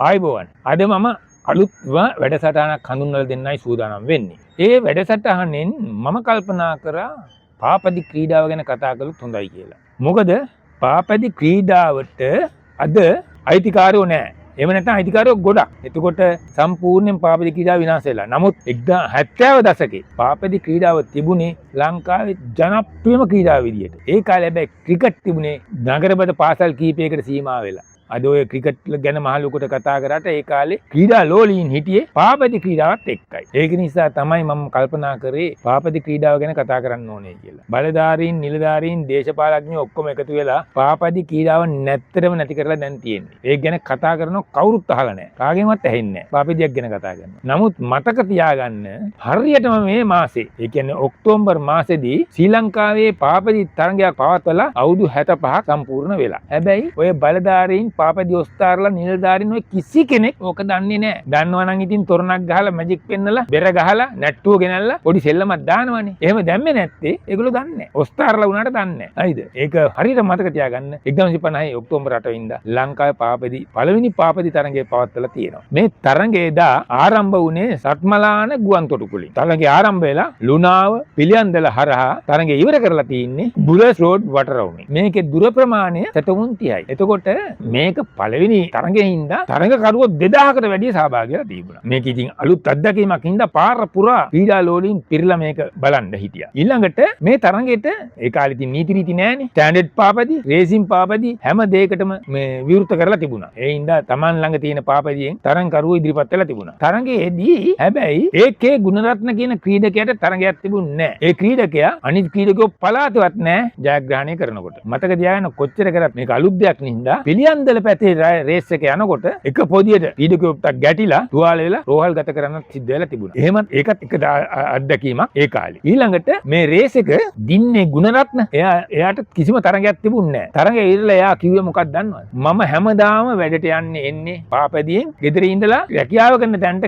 ආයිබෝවන්. අද මම අලුත්ම වැඩසටහනක් හඳුන්වලා දෙන්නයි සූදානම් වෙන්නේ. ඒ වැඩසටහනෙන් මම කල්පනා කරා පාපදි ක්‍රීඩාව ගැන කතා කළොත් හොඳයි කියලා. මොකද පාපදි ක්‍රීඩාවට අද අයිතිකාරයෝ නැහැ. එහෙම නැත්නම් අයිතිකාරයෝ ගොඩක්. එතකොට සම්පූර්ණයෙන් පාපදි ක්‍රීඩාව විනාශ වෙලා. නමුත් 1970 දශකේ පාපදි ක්‍රීඩාව තිබුණේ ලංකාවේ ජනප්‍රියම ක්‍රීඩාව විදියට. ඒ කාලේ හැබැයි ක්‍රිකට් තිබුණේ නගරබද පාසල් කීපයකට සීමා වෙලා. අද ඔය ක්‍රිකට් ගැන මහලුකට කතා කරාට ඒ කාලේ ක්‍රීඩා ලෝලීන් හිටියේ පාපදි ක්‍රීඩාවත් එක්කයි. ඒක නිසා තමයි මම කල්පනා කරේ පාපදි ක්‍රීඩාව ගැන කතා කරන්න ඕනේ කියලා. බලධාරීන්, නිලධාරීන්, දේශපාලඥයෝ ඔක්කොම එකතු වෙලා පාපදි ක්‍රීඩාව නැත්තරම නැති කරලා දැන් තියෙන්නේ. ඒක ගැන කතා කරනව කවුරුත් අහලා නැහැ. කාගෙන්වත් ඇහෙන්නේ නැහැ. පාපදියක් ගැන කතා කරනවා. නමුත් මතක තියාගන්න හරියටම මේ මාසේ, ඒ කියන්නේ ඔක්තෝබර් මාසෙදී ශ්‍රී ලංකාවේ පාපදි තරගයක් පවත්වලා අවුරුදු 65ක් සම්පූර්ණ වෙලා. හැබැයි ඔය බලධාරීන් පාපදි ඔස්තාරලා නිලධාරීන් ඔය කිසි කෙනෙක් ඕක දන්නේ නැහැ. දන්නවා නම් ඉතින් තොරණක් ගහලා මැජික් පෙන්නලා බෙර ගහලා නැට්ටුව ගෙනල්ලා පොඩි සෙල්ලමක් දානවනේ. එහෙම දැම්මේ නැත්තේ ඒගොල්ලෝ දන්නේ නැහැ. ඔස්තාරලා වුණාට දන්නේ නැහැ. හරිද? ඒක හරියට මතක තියාගන්න. 1950 ඔක්තෝබර් 8 වෙනිදා ලංකාවේ පාපදි පළවෙනි පාපදි තරගය පවත්වලා තියෙනවා. මේ තරගය දා ආරම්භ වුණේ සත්මලාන ගුවන්තොටුපොළින්. තරගය ආරම්භ වෙලා ලුණාව පිළියන්දල හරහා තරගය ඉවර කරලා තියෙන්නේ බුලස් රෝඩ් වටරවුමේ. මේකේ දුර ප්‍රමාණය 30යි. එතකොට මේක පළවෙනි තරගයේ හින්දා තරගකරුවෝ 2000කට වැඩිය සහභාගීලා තිබුණා. මේක ඉතින් අලුත් අත්දැකීමක් හින්දා පාර පුරා ක්‍රීඩා ලෝලීන් පිරලා මේක බලන්න හිටියා. ඊළඟට මේ තරගෙට ඒ කාලේ ඉතින් නීති රීති නෑනේ. ස්ටෑන්ඩඩ් පාපදි, රේසින් පාපදි හැම දෙයකටම මේ විවෘත කරලා තිබුණා. ඒ හින්දා Taman ළඟ තියෙන පාපදියෙන් තරගකරුවෝ ඉදිරිපත් වෙලා තිබුණා. තරගයේදී හැබැයි ඒකේ ගුණරත්න කියන ක්‍රීඩකයාට තරගයක් තිබුණේ නෑ. ඒ ක්‍රීඩකයා අනිත් ක්‍රීඩකයෝ පලාතවත් නෑ ජයග්‍රහණය කරනකොට. මතක තියාගන්න කොච්චර කරත් මේක අලුත් දෙයක් නින්දා පිළියන්දල පැත්තේ රේස් එක යනකොට එක පොදියට ක්‍රීඩකයෙකුට ගැටිලා තුවාල වෙලා රෝහල් ගත කරන්න සිද්ධ වෙලා තිබුණා. එහෙමත් ඒකත් එක අත්දැකීමක් ඒ කාලේ. ඊළඟට මේ රේස් එක දින්නේ ගුණරත්න එයාට කිසිම තරගයක් තිබුණේ නැහැ. තරගය ඉරලා එයා කිව්වේ මොකක්ද දන්නවද? මම හැමදාම වැඩට යන්නේ එන්නේ පාපදියෙන් ගෙදර ඉඳලා රැකියාව කරන තැනට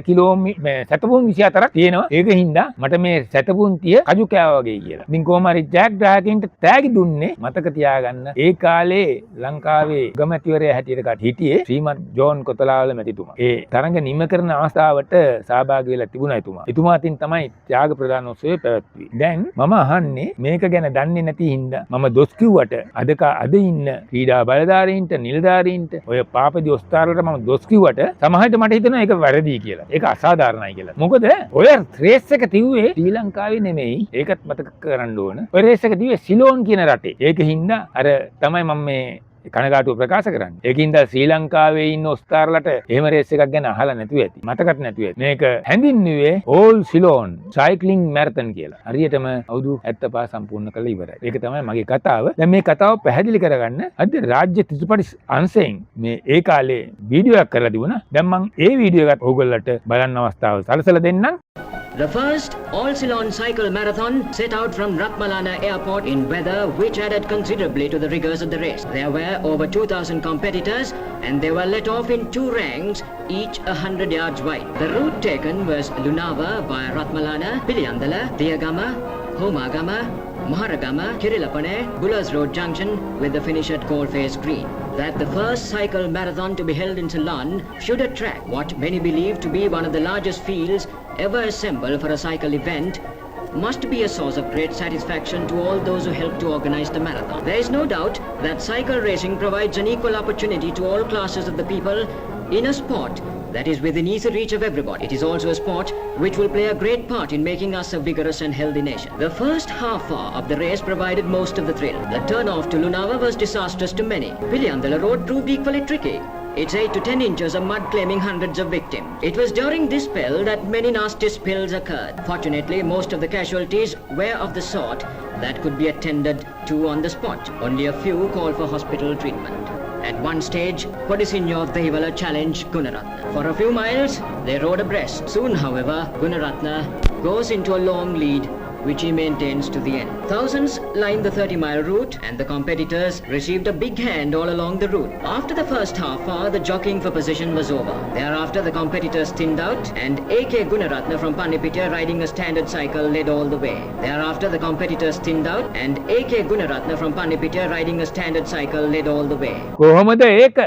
සැතපුම් 24ක් තියෙනවා. ඒක හින්දා මට මේ සැතපුම් තිය කජු කෑවා වගේ කියලා. ඉතින් කොහොම හරි ජයග්‍රාහකයන්ට තෑගි දුන්නේ මතක තියාගන්න. ඒ කාලේ ලංකාවේ ගමැතිවරයා හැටියට හිටියේ ශ්‍රීමත් ජෝන් කොතලාවල මැතිතුමා. ඒ තරඟ නිම කරන අවස්ථාවට සහභාගී වෙලා තිබුණා එතුමා. එතුමා අතින් තමයි ත්‍යාග ප්‍රදානෝත්සවය පැවැත්වුවේ. දැන් මම අහන්නේ මේක ගැන දන්නේ නැති හින්දා මම දොස් කිව්වට අද ඉන්න ක්‍රීඩා බලධාරීන්ට, නිලධාරීන්ට, ඔය පාපදි ඔස්තාරලට මම දොස් කිව්වට සමහරවිට මට හිතෙනවා ඒක වැරදි කියලා. ඒක අසාධාරණයි කියලා. මොකද ඔය රේස් එක තිව්වේ ශ්‍රී ලංකාවේ නෙමෙයි. ඒකත් මතක කරගන්න ඕන. ඔය රේස් එක තිව්වේ සිලෝන් කියන රටේ. ඒක හින්දා අර තමයි මම මේ කනගාටුව ප්‍රකාශ කරන්නේ. ඒකින්ද ශ්‍රී ලංකාවේ ඉන්න ඔස්තාරලට එහෙම රේස් එකක් ගැන අහලා නැතුව ඇති. මතකත් නැතුව ඇති. මේක හැඳින්වුවේ ඕල් සිලෝන් සයික්ලින් මැරතන් කියලා. හරියටම අවුරුදු 75 සම්පූර්ණ කරලා ඉවරයි. ඒක තමයි මගේ කතාව. දැන් මේ කතාව පැහැදිලි කරගන්න අද රාජ්‍ය චිත්‍රපටි අංශයෙන් මේ ඒ කාලේ වීඩියෝ එකක් කරලා තිබුණා. දැන් මම ඒ වීඩියෝ එකත් ඕගොල්ලන්ට බලන්න අවස්ථාව සලසලා දෙන්නම්. The first all-Ceylon cycle marathon set out from Ratmalana airport in weather which added considerably to the rigors of the race. There were over 2,000 competitors and they were let off in two ranks, each 100 yards wide. The route taken was Lunava via Ratmalana, Piliyandala, Diyagama, Homagama, Maharagama, Kirilapane, Bullers Road Junction with the finish at Coalface Green. That the first cycle marathon to be held in Ceylon should attract what many believe to be one of the largest fields ever assembled for a cycle event must be a source of great satisfaction to all those who helped to organize the marathon. There is no doubt that cycle racing provides an equal opportunity to all classes of the people in a sport that is within easy reach of everybody. It is also a sport which will play a great part in making us a vigorous and healthy nation. The first half hour of the race provided most of the thrill. The turn-off to Lunava was disastrous to many. Piliyandala road proved equally tricky. It's 8 to 10 inches of mud claiming hundreds of victims. It was during this spell that many nasty spills occurred. Fortunately, most of the casualties were of the sort that could be attended to on the spot. Only a few called for hospital treatment. At one stage, Podisinho of Dehivala challenged Gunaratna. For a few miles, they rode abreast. Soon, however, Gunaratna goes into a long lead which he maintains to the end. Thousands lined the 30-mile route and the competitors received a big hand all along the route. After the first half hour, the jockeying for position was over. Thereafter, the competitors thinned out and A.K. Gunaratna from Panipitya riding a standard cycle led all the way. Thereafter, the competitors thinned out and A.K. Gunaratna from Panipitya riding a standard cycle led all the way. කොහොමද ඒක?